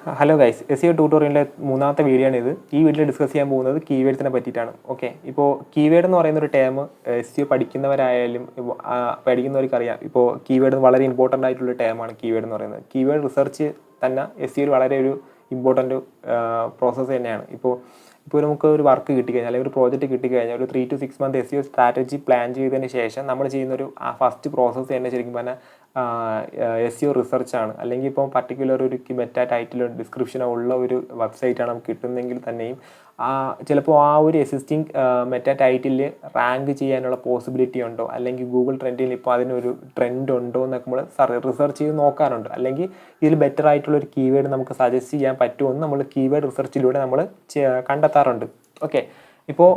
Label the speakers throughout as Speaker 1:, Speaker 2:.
Speaker 1: Hello guys, SEO ട്യൂട്ടോറിയലിൻ്റെ മൂന്നാമത്തെ video ആണ് ഇത്. ഈ വീഡിയോയിൽ ഡിസ്കസ് ചെയ്യാൻ പോകുന്നത് കീവേഡ്സിനെ പറ്റിയിട്ടാണ്. ഓക്കെ, ഇപ്പോൾ കീവേഡ് എന്ന് പറയുന്ന ഒരു ടേം SEO പഠിക്കുന്നവരായാലും പഠിക്കുന്നവർക്കറിയാം. ഇപ്പോൾ കീവേഡ് വളരെ ഇമ്പോർട്ടൻ്റ് ആയിട്ടുള്ള ടേമാണ് കീവേഡ് എന്ന് പറയുന്നത്. കീവേഡ് റിസർച്ച് തന്നെ SEO വളരെ ഒരു ഇമ്പോർട്ടൻ്റ് പ്രോസസ്സ് തന്നെയാണ്. ഇപ്പോൾ നമുക്ക് ഒരു വർക്ക് കിട്ടിക്കഴിഞ്ഞാൽ അല്ലെങ്കിൽ ഒരു പ്രോജക്റ്റ് കിട്ടിക്കഴിഞ്ഞാൽ ഒരു 3 to 6 month SEO strategy plan ചെയ്തതിന് ശേഷം നമ്മൾ ചെയ്യുന്നൊരു ഫസ്റ്റ് പ്രോസസ്സ് തന്നെ ശരിക്കും പറഞ്ഞാൽ SEO റിസർച്ചാണ്. അല്ലെങ്കിൽ ഇപ്പോൾ പർട്ടിക്കുലർ ഒരു മെറ്റാ ടൈറ്റിലോ ഡിസ്ക്രിപ്ഷനോ ഉള്ള ഒരു വെബ്സൈറ്റാണ് നമുക്ക് കിട്ടുന്നതെങ്കിൽ തന്നെയും ചിലപ്പോൾ ആ ഒരു എക്സിസ്റ്റിംഗ് മെറ്റാ ടൈറ്റിൽ റാങ്ക് ചെയ്യാനുള്ള പോസിബിലിറ്റി ഉണ്ടോ, അല്ലെങ്കിൽ ഗൂഗിൾ ട്രെൻഡിൽ ഇപ്പോൾ അതിനൊരു ട്രെൻഡ് ഉണ്ടോ എന്നൊക്കെ നമ്മൾ റിസർച്ച് ചെയ്ത് നോക്കാറുണ്ട്. അല്ലെങ്കിൽ ഇതിൽ ബെറ്റർ ആയിട്ടുള്ളൊരു കീവേഡ് നമുക്ക് സജസ്റ്റ് ചെയ്യാൻ പറ്റുമെന്ന് നമ്മൾ കീവേഡ് റിസർച്ചിലൂടെ നമ്മൾ കണ്ടെത്താറുണ്ട്. ഓക്കെ, ഇപ്പോൾ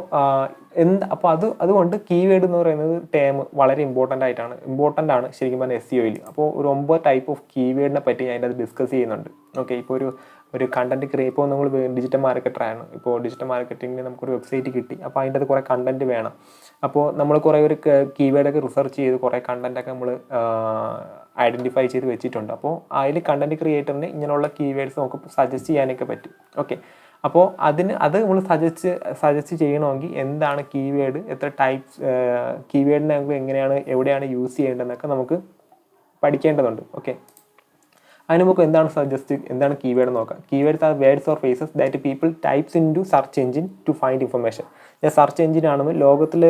Speaker 1: അതുകൊണ്ട് കീവേഡ് എന്ന് പറയുന്നത് ടേം വളരെ ഇമ്പോർട്ടൻ്റ് ആണ് ശരിക്കും പറഞ്ഞാൽ SEOയിൽ. അപ്പോൾ ഒരു 9 ടൈപ്പ് ഓഫ് കീവേഡിനെ പറ്റി ഞാൻ അതിൻ്റെ ഡിസ്കസ് ചെയ്യുന്നുണ്ട്. ഓക്കെ, ഇപ്പോൾ ഒരു കണ്ടന്റ് ഇപ്പോൾ നമ്മൾ ഡിജിറ്റൽ മാർക്കറ്ററാണ്. ഇപ്പോൾ ഡിജിറ്റൽ മാർക്കറ്റിങ്ങിന് നമുക്കൊരു വെബ്സൈറ്റ് കിട്ടി. അപ്പോൾ അതിൻ്റെ അത് കുറേ കണ്ടന്റ് വേണം. അപ്പോൾ നമ്മൾ കുറേ ഒരു കീവേഡൊക്കെ റിസർച്ച് ചെയ്ത് കുറേ കണ്ടന്റൊക്കെ നമ്മൾ ഐഡൻറ്റിഫൈ ചെയ്ത് വെച്ചിട്ടുണ്ട്. അപ്പോൾ അതിൽ കണ്ടന്റ് ക്രിയേറ്ററിന് ഇങ്ങനെയുള്ള കീവേഡ്സ് നമുക്ക് സജസ്റ്റ് ചെയ്യാനൊക്കെ പറ്റും. ഓക്കെ, അപ്പോൾ അത് നമ്മൾ സജസ്റ്റ് ചെയ്യണമെങ്കിൽ എന്താണ് കീവേഡ്, എത്ര ടൈപ്സ് കീവേഡിനെ എവിടെയാണ് യൂസ് ചെയ്യേണ്ടതെന്നൊക്കെ നമുക്ക് പഠിക്കേണ്ടതുണ്ട്. ഓക്കെ, അതിന് നമുക്ക് എന്താണ് കീവേഡ് നോക്കാം. Keywords are words or phrases that people types in to search engine to find information. ഞാൻ സെർച്ച് എഞ്ചിനാണെന്ന് ലോകത്തിൽ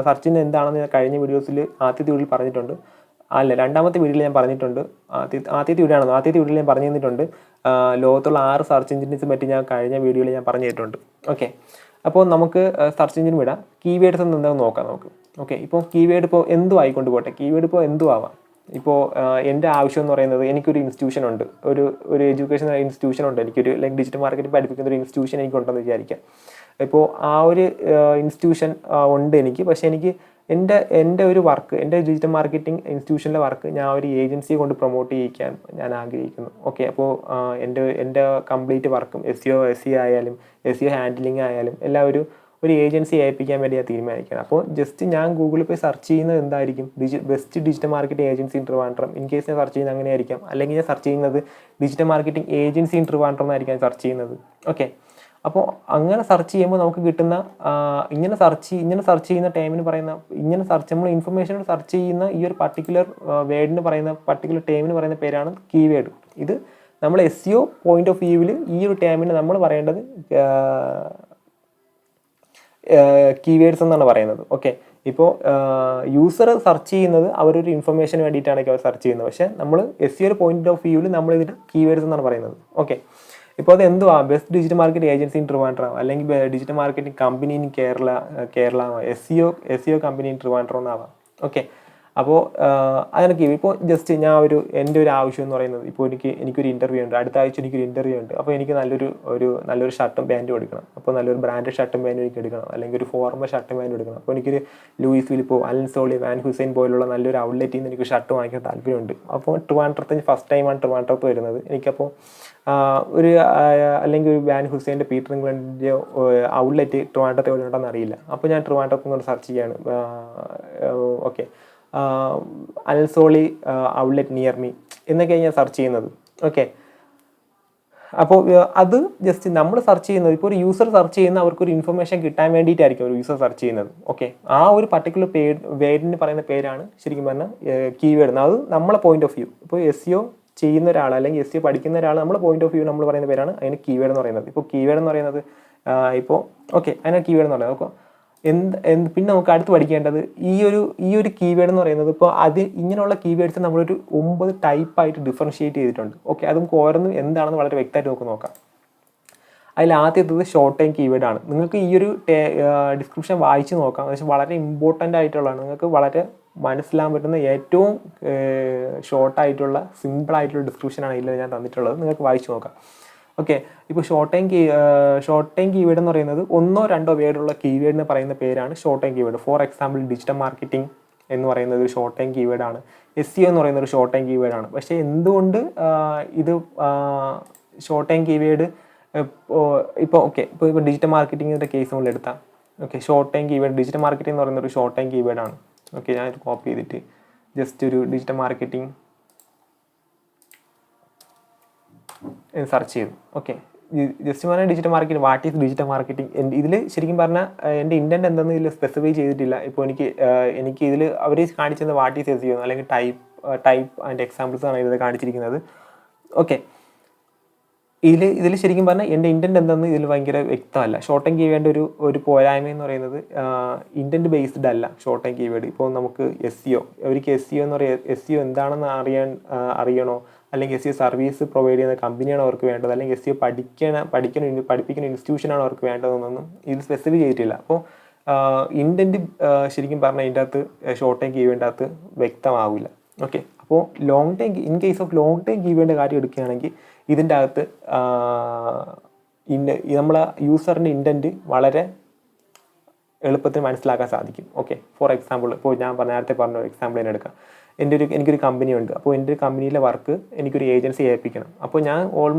Speaker 1: സെർച്ച് എഞ്ചിൻ എന്താണെന്ന് ഞാൻ കഴിഞ്ഞ വീഡിയോസിൽ ആദ്യത്തെ വീഡിയോയിൽ പറഞ്ഞിട്ടുണ്ട്. രണ്ടാമത്തെ വീഡിയോയിൽ ഞാൻ പറഞ്ഞിട്ടുണ്ട്. ആദ്യത്തെ വീഡിയോയിൽ ഞാൻ പറഞ്ഞു തന്നിട്ടുണ്ട്. ലോകത്തുള്ള 6 സെർച്ച് എഞ്ചിൻസിനെ പറ്റി ഞാൻ കഴിഞ്ഞ വീഡിയോയിൽ ഞാൻ പറഞ്ഞു തന്നിട്ടുണ്ട്. ഓക്കെ, അപ്പോൾ നമുക്ക് സെർച്ച് എഞ്ചിൻ വിടാം. കീവേഡ്സ് എന്താണെന്ന് നോക്കാം നമുക്ക്. ഓക്കെ, ഇപ്പോൾ കീവേഡ് ഇപ്പോൾ എന്തും ആയിക്കൊണ്ട് പോട്ടെ. കീവേഡ് ഇപ്പോൾ എന്തും ആവാം. ഇപ്പോൾ എൻ്റെ ആവശ്യം എന്ന് പറയുന്നത്, എനിക്കൊരു ഇൻസ്റ്റിറ്റ്യൂഷൻ ഉണ്ട്, ഒരു എഡ്യൂക്കേഷൻ ഇൻസ്റ്റിറ്റ്യൂഷൻ ഉണ്ട്, എനിക്കൊരു ഡിജിറ്റൽ മാർക്കറ്റിംഗ് പഠിപ്പിക്കുന്ന ഒരു ഇൻസ്റ്റിറ്റ്യൂഷൻ എനിക്കുണ്ടെന്ന് വിചാരിക്കാം. ഇപ്പോൾ ആ ഒരു ഇൻസ്റ്റിറ്റ്യൂഷൻ ഉണ്ട് എനിക്ക്. പക്ഷേ എനിക്ക് എൻ്റെ ഒരു വർക്ക്, എൻ്റെ ഡിജിറ്റൽ മാർക്കറ്റിംഗ് ഇൻസ്റ്റിറ്റ്യൂഷനിലെ വർക്ക് ഞാൻ ഒരു ഏജൻസിയെ കൊണ്ട് പ്രൊമോട്ട് ചെയ്യിക്കാൻ ഞാൻ ആഗ്രഹിക്കുന്നു. ഓക്കെ, അപ്പോൾ എൻ്റെ കംപ്ലീറ്റ് വർക്കും SEO ആയാലും SEO ഹാൻഡിലിംഗ് ആയാലും എല്ലാം ഒരു ഏജൻസി ഏൽപ്പിക്കാൻ വേണ്ടി ഞാൻ തീരുമാനിക്കുകയാണ്. അപ്പോൾ ജസ്റ്റ് ഞാൻ ഗൂഗിളിൽ പോയി സെർച്ച് ചെയ്യുന്നത് എന്തായിരിക്കും, best digital marketing agency in Trivandrum. In case ഞാൻ സെർച്ച് ചെയ്യുന്നത് അങ്ങനെ ആയിരിക്കാം. അല്ലെങ്കിൽ ഞാൻ സെർച്ച് ചെയ്യുന്നത് digital marketing agency in Trivandrum എന്നായിരിക്കാം സെർച്ച് ചെയ്യുന്നത്. ഓക്കെ, അപ്പോൾ അങ്ങനെ സെർച്ച് ചെയ്യുമ്പോൾ നമുക്ക് കിട്ടുന്ന ഇങ്ങനെ സെർച്ച് ചെയ്യുന്ന ടൈമിന് പറയുന്ന നമ്മൾ ഇൻഫർമേഷൻ സെർച്ച് ചെയ്യുന്ന ഈ ഒരു പർട്ടിക്കുലർ പർട്ടിക്കുലർ ടൈമിന് പറയുന്ന പേരാണ് കീവേഡ്. ഇത് നമ്മൾ SEO പോയിന്റ് ഓഫ് വ്യൂവിൽ ഈ ഒരു ടൈമിന് നമ്മൾ പറയേണ്ടത് കീവേഡ്സ് എന്നാണ് പറയുന്നത്. ഓക്കെ, ഇപ്പോൾ യൂസർ സെർച്ച് ചെയ്യുന്നത് അവരൊരു ഇൻഫർമേഷന് വേണ്ടിയിട്ടാണ് അവർ സെർച്ച് ചെയ്യുന്നത്. പക്ഷേ നമ്മൾ SEO പോയിന്റ് ഓഫ് വ്യൂവിൽ നമ്മൾ ഇതിന് കീവേഡ്സ് എന്നാണ് പറയുന്നത്. ഓക്കെ, ഇപ്പോൾ അത് എന്തുവാ, best digital marketing agency in Trivandrum, അല്ലെങ്കിൽ digital marketing company in Kerala SEO company in Trivandrum എന്നാവാം. ഓക്കെ, അപ്പോൾ അതിനൊക്കെ ഇപ്പോൾ ജസ്റ്റ് എൻ്റെ ഒരു ആവശ്യം എന്ന് പറയുന്നത്, ഇപ്പോൾ എനിക്കൊരു ഇൻ്റർവ്യൂ ഉണ്ട്, അടുത്ത ആഴ്ച എനിക്കൊരു ഇൻ്റർവ്യൂ ഉണ്ട്. അപ്പോൾ എനിക്ക് നല്ലൊരു ഷർട്ടും പാൻറ്റും എടുക്കണം. അപ്പോൾ നല്ലൊരു ബ്രാൻഡഡ് ഷർട്ടും പാൻറ്റും എനിക്ക് എടുക്കണം, അല്ലെങ്കിൽ ഒരു ഫോർമൽ ഷർട്ടും പാൻറ്റും എടുക്കണം. അപ്പോൾ എനിക്കൊരു Luis ഫിലിപ്പോ, Allen Soly, van Hussain പോലുള്ള നല്ലൊരു ഔട്ട്ലെറ്റിൽ നിന്ന് എനിക്ക് ഷർട്ട് വാങ്ങിക്കാൻ താല്പര്യമുണ്ട്. അപ്പോൾ ട്രിവാൻഡ്രത്തിന് ഫസ്റ്റ് ടൈമാണ് ട്രിവാൻഡ്രത്ത് വരുന്നത്. എനിക്കപ്പോൾ അല്ലെങ്കിൽ ഒരു വാൻ ഹുസൈൻ്റെ പീറ്റർ ഇംഗ്ലണ്ടിൻ്റെ ഔട്ട്ലെറ്റ് ട്രിവാൻഡ്രത്ത് എവിടെ ഉണ്ടെന്ന് അറിയില്ല. അപ്പോൾ ഞാൻ ട്രിവാൻഡ്രത്ത് നിന്ന് സെർച്ച് ചെയ്യാണ്. ഓക്കെ, അൽസോളി ഔട്ട്ലെറ്റ് നിയർ മീ എന്നൊക്കെയാണ് ഞാൻ സെർച്ച് ചെയ്യുന്നത്. ഓക്കെ, അപ്പോൾ അത് ജസ്റ്റ് നമ്മൾ സെർച്ച് ചെയ്യുന്നത്, ഇപ്പോൾ ഒരു യൂസർ സെർച്ച് ചെയ്യുന്ന അവർക്കൊരു ഇൻഫർമേഷൻ കിട്ടാൻ വേണ്ടിയിട്ടായിരിക്കും ഒരു യൂസർ സെർച്ച് ചെയ്യുന്നത്. ഓക്കെ, ആ ഒരു പർട്ടിക്കുലർ വേർഡിന് പറയുന്ന പേരാണ് ശരിക്കും പറഞ്ഞാൽ കീവേഡ്. അത് നമ്മളെ പോയിന്റ് ഓഫ് വ്യൂ, ഇപ്പോൾ SEO ചെയ്യുന്ന ഒരാൾ അല്ലെങ്കിൽ SEO പഠിക്കുന്ന ഒരാൾ നമ്മളെ പോയിന്റ് ഓഫ് വ്യൂ നമ്മൾ പറയുന്ന പേരാണ് അതിന് കീവേഡ് എന്ന് പറയുന്നത്. ഇപ്പോൾ കീവേഡ് എന്ന് പറയുന്നത് ഇപ്പോൾ അതിനാണ് കീവേഡ് എന്ന് പറയുന്നത്. അപ്പോൾ പിന്നെ നമുക്ക് അടുത്ത് പഠിക്കേണ്ടത് ഈ ഒരു കീവേഡ് എന്ന് പറയുന്നത്, ഇപ്പോൾ ഇങ്ങനെയുള്ള കീവേഡ്സ് നമ്മളൊരു 9 ടൈപ്പായിട്ട് ഡിഫറൻഷിയേറ്റ് ചെയ്തിട്ടുണ്ട്. ഓക്കെ, അത് നമുക്ക് ഓരോന്നും എന്താണെന്ന് വളരെ വ്യക്തമായിട്ട് നമുക്ക് നോക്കാം. അതിൽ ആദ്യത്തേത് ഷോർട്ട് ടൈം കീവേഡാണ്. നിങ്ങൾക്ക് ഈ ഒരു ഡിസ്ക്രിപ്ഷൻ വായിച്ച് നോക്കാം. പക്ഷേ വളരെ ഇമ്പോർട്ടൻ്റ് ആയിട്ടുള്ളതാണ്. നിങ്ങൾക്ക് വളരെ മനസ്സിലാൻ പറ്റുന്ന ഏറ്റവും ഷോർട്ടായിട്ടുള്ള സിമ്പിളായിട്ടുള്ള ഡിസ്ക്രിപ്ഷനാണ് ഇതിൽ ഞാൻ തന്നിട്ടുള്ളത്. നിങ്ങൾക്ക് വായിച്ച് നോക്കാം. ഓക്കെ, ഇപ്പോൾ ഷോർട്ട് ടൈം കീവേഡ് എന്ന് പറയുന്നത് 1 or 2 വേർഡുള്ള കീവേഡിന് പറയുന്ന പേരാണ് short time keyword. For example, digital marketing എന്ന് പറയുന്നത് ഒരു ഷോർട്ട് ടൈം കീവേഡാണ്. SEO എന്ന് പറയുന്ന ഒരു ഷോർട്ട് ടൈം കീവേഡാണ്. പക്ഷേ എന്തുകൊണ്ട് ഇത് ഷോർട്ട് ടൈം കീവേഡ് ഇപ്പോൾ ഡിജിറ്റൽ മാർക്കറ്റിങ്ങിൻ്റെ കേസ് നമ്മൾ എടുത്താൽ, okay, short time keyword digital marketing എന്ന് പറയുന്ന ഒരു ഷോർട്ട് ടൈം കീവേഡാണ്. ഓക്കെ, ഞാനൊരു കോപ്പി ചെയ്തിട്ട് ജസ്റ്റ് ഒരു ഡിജിറ്റൽ മാർക്കറ്റിംഗ് സെർച്ച് ചെയ്തു. ഓക്കെ, ജസ്റ്റ് പറഞ്ഞാൽ digital marketing, what is digital marketing. ഇതിൽ ശരിക്കും പറഞ്ഞാൽ എൻ്റെ ഇൻറ്റൻറ്റ് എന്തെന്ന് ഇതിൽ സ്പെസിഫൈ ചെയ്തിട്ടില്ല. ഇപ്പോൾ എനിക്ക് ഇതിൽ അവർ കാണിച്ചത് വാട്ട് ഈസ് SEO അല്ലെങ്കിൽ ടൈപ്പ് ആൻഡ് എക്സാമ്പിൾസ് ആണ് ഇത് കാണിച്ചിരിക്കുന്നത്. ഓക്കെ, ഇതിൽ ശരിക്കും പറഞ്ഞാൽ എൻ്റെ ഇൻറ്റൻറ്റ് എന്തെന്ന് ഇതിൽ ഭയങ്കര വ്യക്തമല്ല. ഷോർട്ട് ടൈം കീവേഡ് ഒരു പോരായ്മ എന്ന് പറയുന്നത് ഇൻറ്റൻറ്റ് ബേസ്ഡ് അല്ല ഷോർട്ട് ടൈം കീവേഡ്. ഇപ്പോൾ നമുക്ക് SEO, അവർക്ക് SEO എന്ന് പറയുക SEO എന്താണെന്ന് അറിയണോ, അല്ലെങ്കിൽ SEO സർവീസ് പ്രൊവൈഡ് ചെയ്യുന്ന കമ്പനിയാണോ അവർക്ക് വേണ്ടത്, അല്ലെങ്കിൽ SEO പഠിപ്പിക്കുന്ന ഇൻസ്റ്റിറ്റ്യൂഷനാണോ അവർക്ക് വേണ്ടതെന്നൊന്നും ഇത് സ്പെസിഫൈ ചെയ്തിട്ടില്ല. അപ്പോൾ ഇൻറ്റൻറ്റ് ശരിക്കും പറഞ്ഞാൽ ഇതിൻ്റെ അകത്ത് ഷോർട്ട് ടൈം കീവേഡിൻ്റെ അകത്ത് വ്യക്തമാവില്ല. ഓക്കെ, അപ്പോൾ in case of long time കീവേഡിൻ്റെ കാര്യം എടുക്കുകയാണെങ്കിൽ ഇതിൻ്റെ അകത്ത് നമ്മളെ യൂസറിൻ്റെ ഇൻറ്റൻറ്റ് വളരെ എളുപ്പത്തിൽ മനസ്സിലാക്കാൻ സാധിക്കും. ഓക്കെ, ഫോർ എക്സാമ്പിൾ, ഇപ്പോൾ ഞാൻ നേരത്തെ പറഞ്ഞ എക്സാമ്പിൾ തന്നെ എടുക്കാം. എനിക്കൊരു കമ്പനി ഉണ്ട്. അപ്പോൾ എൻ്റെ കമ്പനിയിലെ വർക്ക് എനിക്കൊരു ഏജൻസി ഏൽപ്പിക്കണം. അപ്പോൾ ഞാൻ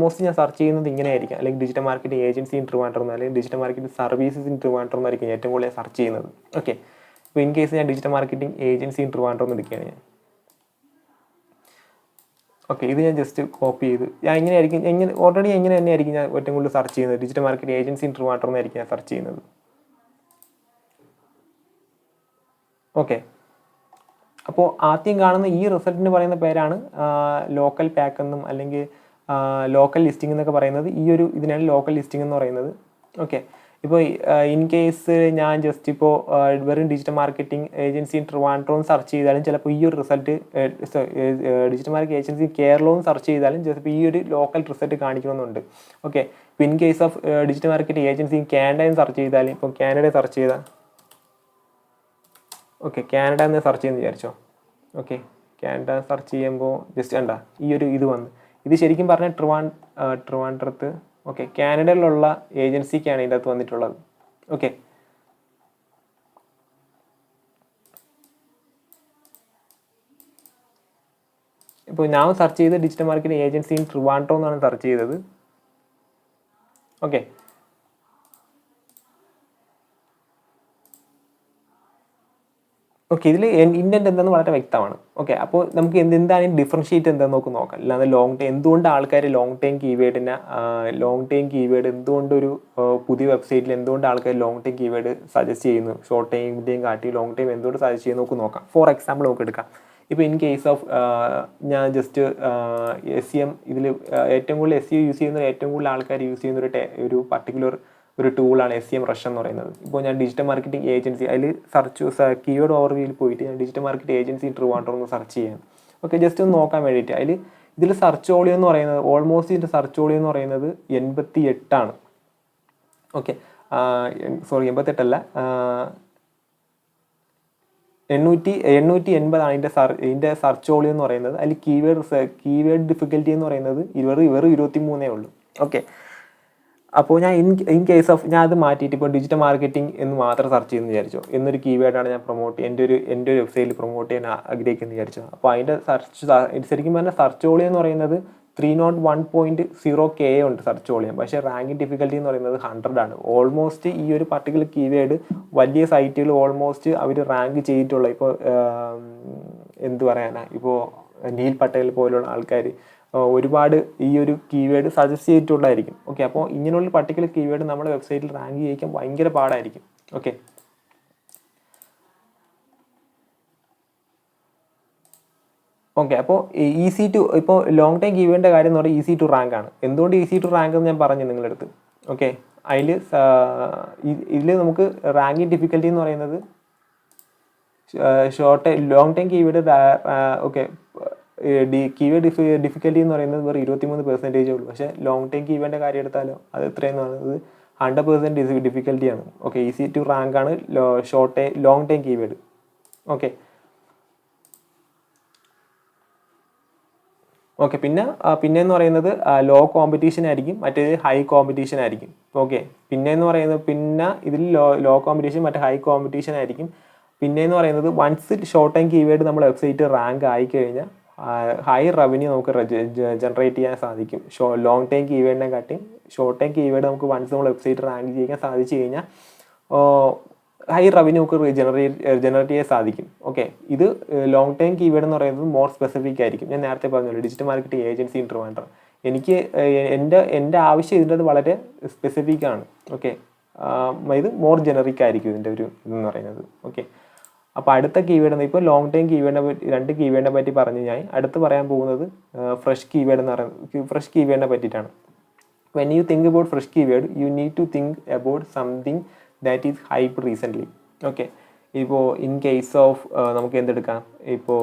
Speaker 1: സെർച്ച് ചെയ്യുന്നത് ഇങ്ങനെയായിരിക്കും, അല്ലെങ്കിൽ digital marketing agency in Trivandrum, അല്ലെങ്കിൽ digital marketing services in Trivandrum എന്നായിരിക്കും ഏറ്റവും കൂടുതൽ സെർച്ച് ചെയ്യുന്നത്. ഓക്കെ, ഇപ്പോൾ ഇൻ കേസ് ഞാൻ digital marketing agency in Trivandrum എടുക്കുകയാണ് ഞാൻ. ഓക്കെ, ഇത് ഞാൻ ജസ്റ്റ് കോപ്പി ചെയ്ത് ഞാൻ ഓൾറെഡി എങ്ങനെ തന്നെയായിരിക്കും ഞാൻ ഏറ്റവും കൂടുതൽ സെർച്ച് ചെയ്യുന്നത്, digital marketing agency in Trivandrum എന്നായിരിക്കും ഞാൻ സെർച്ച് ചെയ്യുന്നത്. ഓക്കെ, അപ്പോൾ ആദ്യം കാണുന്ന ഈ റിസൾട്ടിന് പറയുന്ന പേരാണ് ലോക്കൽ പാക്ക് എന്നും അല്ലെങ്കിൽ ലോക്കൽ ലിസ്റ്റിംഗ് എന്നൊക്കെ പറയുന്നത്. ഇതിനാണ് ലോക്കൽ ലിസ്റ്റിംഗ് എന്ന് പറയുന്നത്. ഓക്കെ, ഇപ്പോൾ ഇൻ കേസ് ഞാൻ ജസ്റ്റ് ഇപ്പോൾ വെറും digital marketing agency Trivandrum search ചെയ്താലും ചിലപ്പോൾ ഈ ഒരു റിസൾട്ട്, ഡിജിറ്റൽ മാർക്കറ്റിംഗ് ഏജൻസി കേരളവും സെർച്ച് ചെയ്താലും ചിലപ്പോൾ ഈ ഒരു ലോക്കൽ റിസൾട്ട് കാണിക്കണമെന്നുണ്ട്. ഓക്കെ, ഇപ്പോൾ in case of digital marketing agency കാനഡയും സെർച്ച് ചെയ്താലും, ഇപ്പോൾ കാനഡ സെർച്ച് ചെയ്താൽ, ഓക്കെ കാനഡ എന്ന് സെർച്ച് ചെയ്യുമെന്ന് വിചാരിച്ചോ. ഓക്കെ, കാനഡ സെർച്ച് ചെയ്യുമ്പോൾ ജസ്റ്റ് കണ്ട ഇത് വന്ന് ഇത് ശരിക്കും പറഞ്ഞാൽ ട്രിവാൻഡ്രത്ത്, ഓക്കെ കാനഡയിലുള്ള ഏജൻസിക്കാണ് ഇതിൻ്റെ അകത്ത് വന്നിട്ടുള്ളത്. ഓക്കെ, ഇപ്പോൾ ഞാൻ സെർച്ച് ചെയ്ത് digital marketing agency in Trivandrum എന്നാണ് സെർച്ച് ചെയ്തത്. ഓക്കെ, ഓക്കെ ഇതിൽ ഇൻറ്റൻറ്റ് എന്താണെന്ന് വളരെ വ്യക്തമാണ്. ഓക്കെ, അപ്പോൾ നമുക്ക് എന്താണ് ഡിഫറൻഷിയേറ്റ് എന്താണെന്ന് നോക്കാം. അല്ലാതെ എന്തുകൊണ്ട് ആൾക്കാർ ലോങ് ടൈം കീവേഡ് എന്തുകൊണ്ടൊരു പുതിയ വെബ്സൈറ്റിൽ എന്തുകൊണ്ട് ആൾക്കാർ ലോങ് ടൈം കീവേഡ് സജസ്റ്റ് ചെയ്യുന്നു, ഷോർട്ട് ടൈമിൻ്റെയും കാട്ടി ലോങ് ടൈം എന്തുകൊണ്ട് സജസ്റ്റ് ചെയ്യുന്നു നോക്കാം. ഫോർ എക്സാമ്പിൾ നമുക്ക് എടുക്കാം. ഇപ്പോൾ ഇൻ കേസ് ഓഫ് ഞാൻ ജസ്റ്റ് SEM ഇതിൽ ഏറ്റവും കൂടുതൽ SEO യൂസ് ചെയ്യുന്ന ഏറ്റവും കൂടുതൽ ആൾക്കാർ യൂസ് ചെയ്യുന്ന ഒരു പർട്ടിക്കുലർ ഒരു ടൂളാണ് SEMrush എന്ന് പറയുന്നത്. ഇപ്പോൾ ഞാൻ ഡിജിറ്റൽ മാർക്കറ്റിംഗ് ഏജൻസി അതിൽ കീവേഡ് ഓവർവ്യൂവിൽ പോയിട്ട് ഞാൻ ഡിജിറ്റൽ മാർക്കറ്റിംഗ് ഏജൻസി ട്രിവാൻഡ്രം എന്ന് സെർച്ച് ചെയ്യാം. ഓക്കെ, ജസ്റ്റ് ഒന്ന് നോക്കാൻ വേണ്ടിയിട്ട് ഇതിൽ സെർച്ച് വോളിയം എന്ന് പറയുന്നത് ഇതിൻ്റെ സെർച്ച് വോളിയം എന്ന് പറയുന്നത് 88 ഓക്കെ, 88 880 ഇതിൻ്റെ സെർച്ച് വോളിയം എന്ന് പറയുന്നത്. അതിൽ കീവേഡ് ഡിഫിക്കൽറ്റി എന്ന് പറയുന്നത് വെറും 23 ഉള്ളൂ. ഓക്കെ, അപ്പോൾ ഞാൻ ഇൻ കേസ് ഓഫ് ഞാൻ അത് മാറ്റിയിട്ട് ഇപ്പോൾ ഡിജിറ്റൽ മാർക്കറ്റിംഗ് എന്ന് മാത്രം സെർച്ച് ചെയ്യുമെന്ന് വിചാരിച്ചോ. എന്നൊരു കീവേഡാണ് ഞാൻ എൻ്റെ ഒരു വെബ്സൈറ്റിൽ പ്രൊമോട്ട് ചെയ്യാൻ ആഗ്രഹിക്കുന്നത് വിചാരിച്ചോ. അപ്പോൾ അതിൻ്റെ ശരിക്കും പറഞ്ഞാൽ സെർച്ച് വോളിയം എന്ന് പറയുന്നത് 301.0K ഉണ്ട് സെർച്ച് വോളിയം. പക്ഷേ റാങ്കിങ് ഡിഫിക്കൽറ്റി എന്ന് പറയുന്നത് 100 ഓൾമോസ്റ്റ് ഈ ഒരു പർട്ടിക്കുലർ കീവേഡ് വലിയ സൈറ്റുകൾ ഓൾമോസ്റ്റ് അവർ റാങ്ക് ചെയ്തിട്ടുള്ള, ഇപ്പോൾ എന്ത് പറയാനാ, ഇപ്പോൾ നീൽ പട്ടേൽ പോലുള്ള ആൾക്കാർ ഒരുപാട് ഈ ഒരു കീവേഡ് സജസ്റ്റ് ചെയ്തിട്ടുള്ളതായിരിക്കും. ഓക്കെ, അപ്പോൾ ഇങ്ങനെയുള്ള പർട്ടിക്കുലർ കീവേഡ് നമ്മുടെ വെബ്സൈറ്റിൽ റാങ്ക് ചെയ്യിക്കാൻ ഭയങ്കര പാടായിരിക്കും. ഓക്കെ, അപ്പോൾ ഇപ്പോൾ ലോങ് ടൈം കീവേഡിൻ്റെ കാര്യം എന്ന് പറഞ്ഞാൽ ഈസി ടു റാങ്ക് ആണ്. എന്തുകൊണ്ട് ഈസി ടു റാങ്ക് എന്ന് ഞാൻ പറഞ്ഞു നിങ്ങളുടെ അടുത്ത്. ഓക്കെ, ഇതിൽ നമുക്ക് റാങ്കിങ് ഡിഫിക്കൽറ്റി എന്ന് പറയുന്നത് long time keyword okay keyword difficulty എന്ന് പറയുന്നത് വെറും 23% ഉള്ളൂ. പക്ഷേ ലോങ് ടൈം കീവേഡിൻ്റെ കാര്യം എടുത്താലോ അത് എത്രയെന്ന് പറയുന്നത് 100% ഡിഫിക്കൽറ്റിയാണ്. ഓക്കെ, ഈസി ടു റാങ്ക് ആണ് ലോങ് ടൈം കീവേഡ്. ഓക്കെ, പിന്നെന്ന് പറയുന്നത് ലോ കോമ്പറ്റീഷൻ ആയിരിക്കും, മറ്റേത് ഹൈ കോമ്പറ്റീഷൻ ആയിരിക്കും. ഓക്കെ, പിന്നെന്ന് പറയുന്നത് ഇതിൽ ലോ കോമ്പറ്റീഷൻ മറ്റേ ഹൈ കോമ്പറ്റീഷൻ ആയിരിക്കും. പിന്നെന്ന് പറയുന്നത് വൺസ് ഷോർട്ട് ടൈം കീവേഡ് നമ്മുടെ വെബ്സൈറ്റ് റാങ്ക് ആയിക്കഴിഞ്ഞാൽ ഹൈ റവന്യൂ നമുക്ക് ജനറേറ്റ് ചെയ്യാൻ സാധിക്കും. ലോങ് ടൈം കീവേഡിനെ കാട്ടി ഷോർട്ട് ടൈം കീവേഡ് നമുക്ക് വൺസ് നമ്മൾ വെബ്സൈറ്റ് റാങ്ക് ചെയ്യാൻ സാധിച്ചു കഴിഞ്ഞാൽ ഹൈ റവന്യൂ നമുക്ക് ജനറേറ്റ് ചെയ്യാൻ സാധിക്കും. ഓക്കെ, ഇത് ലോങ് ടൈം കീവേഡ് എന്ന് പറയുന്നത് മോർ സ്പെസിഫിക് ആയിരിക്കും. ഞാൻ നേരത്തെ പറഞ്ഞല്ലോ digital marketing agency in Trivandrum. എനിക്ക് എൻ്റെ ആവശ്യം ഇതിൻ്റെ അത് വളരെ സ്പെസിഫിക് ആണ്. ഓക്കെ, ഇത് മോർ ജനറിക് ആയിരിക്കും ഇതിൻ്റെ ഒരു ഇതെന്ന് പറയുന്നത്. ഓക്കെ, അപ്പോൾ അടുത്ത കീവേഡ് ഇപ്പോൾ ലോങ് ടൈം കീവേഡിനെ പറ്റി 2 കീവേഡിനെ പറ്റി പറഞ്ഞു. ഞാൻ അടുത്ത് പറയാൻ പോകുന്നത് ഫ്രഷ് കീവേഡ് എന്ന് പറയുന്നത് ഫ്രഷ് കീവേഡിനെ പറ്റിയിട്ടാണ്. When you think about fresh keyword you need to think about something that is hype recently. Okay, ഇപ്പോൾ ഇൻ കേസ് ഓഫ് നമുക്ക് എന്തെടുക്കാം, ഇപ്പോൾ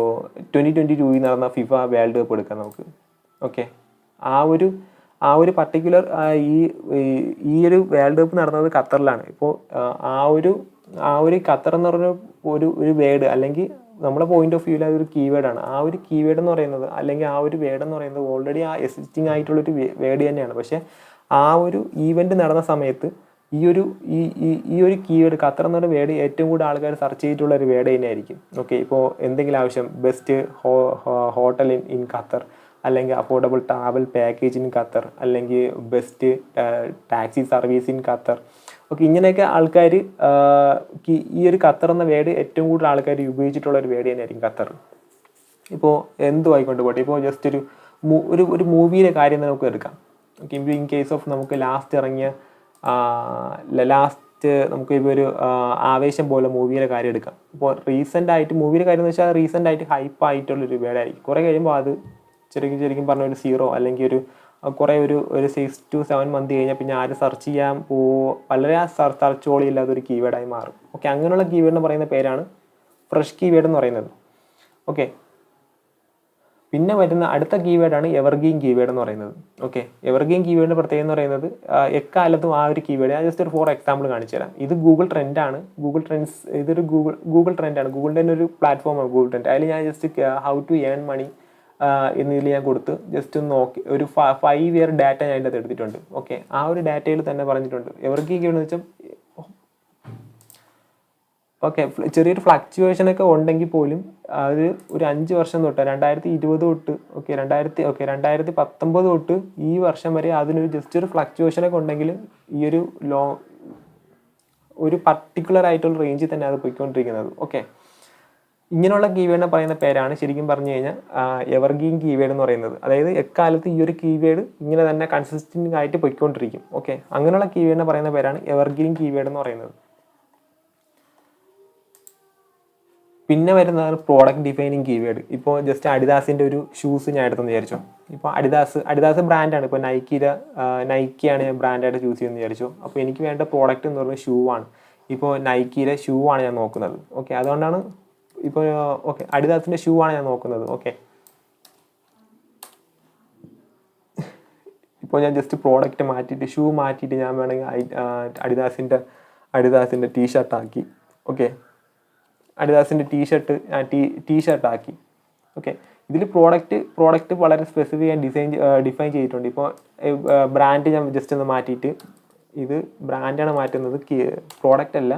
Speaker 1: 2022 നടന്ന ഫിഫ വേൾഡ് കപ്പ് എടുക്കാം നമുക്ക്. ഓക്കെ, ആ ഒരു പർട്ടിക്കുലർ ഈ ഒരു വേൾഡ് കപ്പ് നടന്നത് ഖത്തറിലാണ്. ഇപ്പോൾ ആ ഒരു ഖത്തർ എന്ന് പറഞ്ഞ ഒരു വേർഡ് അല്ലെങ്കിൽ നമ്മുടെ പോയിന്റ് ഓഫ് വ്യൂവിൽ അതൊരു കീവേഡാണ്. ആ ഒരു കീവേഡ് എന്ന് പറയുന്നത് അല്ലെങ്കിൽ ആ ഒരു വേർഡ് എന്ന് പറയുന്നത് ഓൾറെഡി ആ എക്സിസ്റ്റിംഗ് ആയിട്ടുള്ളൊരു വേർഡ് തന്നെയാണ്. പക്ഷേ ആ ഒരു ഈവൻറ്റ് നടന്ന സമയത്ത് ഈ ഒരു കീവേഡ് ഖത്തർ എന്ന് പറയുന്ന വേർഡ് ഏറ്റവും കൂടുതൽ ആൾക്കാർ സെർച്ച് ചെയ്തിട്ടുള്ള ഒരു വേർഡ് തന്നെയായിരിക്കും. ഓക്കെ, ഇപ്പോൾ എന്തെങ്കിലും ആവശ്യം ബെസ്റ്റ് ഹോട്ടൽ ഇൻ ഖത്തർ, അല്ലെങ്കിൽ affordable travel package in Qatar, അല്ലെങ്കിൽ best taxi service in Qatar. Okay, ഇങ്ങനെയൊക്കെ ആൾക്കാർ ഈ ഒരു ഖത്തർ എന്ന വേർഡ് ഏറ്റവും കൂടുതൽ ആൾക്കാർ ഉപയോഗിച്ചിട്ടുള്ള ഒരു വേർഡ് തന്നെയായിരിക്കും ഖത്തർ. ഇപ്പോൾ എന്തു ആയിക്കൊണ്ട് പോട്ടെ, ഇപ്പോൾ ജസ്റ്റ് ഒരു മൂവിയുടെ കാര്യം നമുക്ക് എടുക്കാം. ഓക്കെ, ഇൻ കേസ് ഓഫ് നമുക്ക് നമുക്ക് ഇപ്പോൾ ഒരു ആവേശം പോലെ മൂവിയുടെ കാര്യം എടുക്കാം. ഇപ്പോൾ റീസെൻ്റായിട്ട് മൂവിയുടെ കാര്യം എന്ന് വെച്ചാൽ റീസെൻ്റായിട്ട് ഹൈപ്പ് ആയിട്ടുള്ളൊരു വേർഡായിരിക്കും. കുറേ കഴിയുമ്പോൾ അത് ശരിക്കും പറഞ്ഞ ഒരു 0 അല്ലെങ്കിൽ ഒരു 6 to 7 മന്ത് കഴിഞ്ഞാൽ പിന്നെ ആരും സെർച്ച് ചെയ്യാൻ വളരെ സെർച്ച് ഓളിയില്ലാത്ത ഒരു കീവേഡായി മാറും. ഓക്കെ, അങ്ങനെയുള്ള കീവേഡ് എന്ന് പറയുന്ന പേരാണ് ഫ്രഷ് കീവേഡ് എന്ന് പറയുന്നത്. ഓക്കെ, പിന്നെ വരുന്ന അടുത്ത കീവേഡാണ് എവർഗ്രീൻ കീവേഡ് എന്ന് പറയുന്നത്. ഓക്കെ, എവർഗ്രീൻ കീവേഡിൻ്റെ പ്രത്യേകത എന്ന് പറയുന്നത് എക്കാലത്തും ആ ഒരു കീവേഡ്, ഞാൻ ജസ്റ്റ് ഒരു 4 എക്സാമ്പിൾ കാണിച്ചു തരാം. ഇത് ഗൂഗിൾ ട്രെൻഡാണ്. ഇതൊരു ഗൂഗിൾ ട്രെൻഡാണ്. ഗൂഗിളിൻ്റെ തന്നെ ഒരു പ്ലാറ്റ്ഫോമാണ് ഗൂഗിൾ ട്രെൻഡ്. അതിൽ ഞാൻ just how to earn money എന്നതിൽ ഞാൻ കൊടുത്ത് ജസ്റ്റ് ഒന്ന് നോക്കി ഒരു 5 year ഡാറ്റ ഞാൻ അതിൻ്റെ അകത്ത് എടുത്തിട്ടുണ്ട്. ഓക്കെ, ആ ഒരു ഡാറ്റയിൽ തന്നെ പറഞ്ഞിട്ടുണ്ട് എവർഗ്രീൻ കീവേഡ് എന്ന് വെച്ചാൽ ഓക്കെ ചെറിയൊരു ഫ്ലക്ച്വേഷനൊക്കെ ഉണ്ടെങ്കിൽ പോലും അത് ഒരു 5 വർഷം തൊട്ട് 2020 തൊട്ട് 2019 തൊട്ട് ഈ വർഷം വരെ അതിനൊരു ജസ്റ്റ് ഒരു ഫ്ലക്ച്വേഷനൊക്കെ ഉണ്ടെങ്കിൽ ഈ ഒരു പർട്ടിക്കുലർ ആയിട്ടുള്ള റേഞ്ചിൽ തന്നെ അത് പോയിക്കൊണ്ടിരിക്കുന്നത്. ഓക്കെ, ഇങ്ങനെയുള്ള കീവേഡിനെ പറയുന്ന പേരാണ് ശരിക്കും പറഞ്ഞു കഴിഞ്ഞാൽ എവർഗ്രീൻ കീവേഡ് എന്ന് പറയുന്നത്. അതായത് എക്കാലത്ത് ഈ ഒരു കീവേഡ് ഇങ്ങനെ തന്നെ കൺസിസ്റ്റൻ്റ് ആയിട്ട് പോയിക്കൊണ്ടിരിക്കും. ഓക്കെ, അങ്ങനെയുള്ള കീവേഡിനെ പറയുന്ന പേരാണ് എവർഗ്രീൻ കീവേഡ് എന്ന് പറയുന്നത്. പിന്നെ വരുന്നതാണ് പ്രോഡക്റ്റ് ഡിഫൈനിങ് കീവേഡ്. ഇപ്പോൾ ജസ്റ്റ് അഡിദാസിൻ്റെ ഒരു ഷൂസ് ഞാൻ എടുത്തെന്ന് വിചാരിച്ചു. ഇപ്പോൾ അഡിദാസ് ബ്രാൻഡാണ്. ഇപ്പോൾ നൈക്കിയാണ് ഞാൻ ബ്രാൻഡായിട്ട് ചൂസ് ചെയ്യുന്നത് വിചാരിച്ചു. അപ്പോൾ എനിക്ക് വേണ്ട പ്രോഡക്റ്റ് എന്ന് പറയുന്നത് ഷൂ ആണ്. ഇപ്പോൾ നൈക്കിയുടെ ഷൂ ആണ് ഞാൻ നോക്കുന്നത്. ഓക്കെ, അതുകൊണ്ടാണ് ഇപ്പോൾ അഡിദാസിൻ്റെ ഷൂ ആണ് ഞാൻ നോക്കുന്നത്. ഓക്കെ, ഇപ്പോൾ ഞാൻ ജസ്റ്റ് പ്രോഡക്റ്റ് മാറ്റിയിട്ട് ഷൂ മാറ്റിയിട്ട് ഞാൻ വേണമെങ്കിൽ അഡിദാസിൻ്റെ ടീഷർട്ടാക്കി. ഓക്കെ, അഡിദാസിൻ്റെ ടീഷർട്ടാക്കി. ഓക്കെ, ഇതിൽ പ്രോഡക്റ്റ് വളരെ സ്പെസിഫിക് ആയി ഡിഫൈൻ ചെയ്തിട്ടുണ്ട്. ഇപ്പോൾ ബ്രാൻഡ് ഞാൻ ജസ്റ്റ് ഒന്ന് മാറ്റിയിട്ട് ഇത് ബ്രാൻഡാണ് മാറ്റുന്നത്, പ്രോഡക്റ്റ് അല്ല,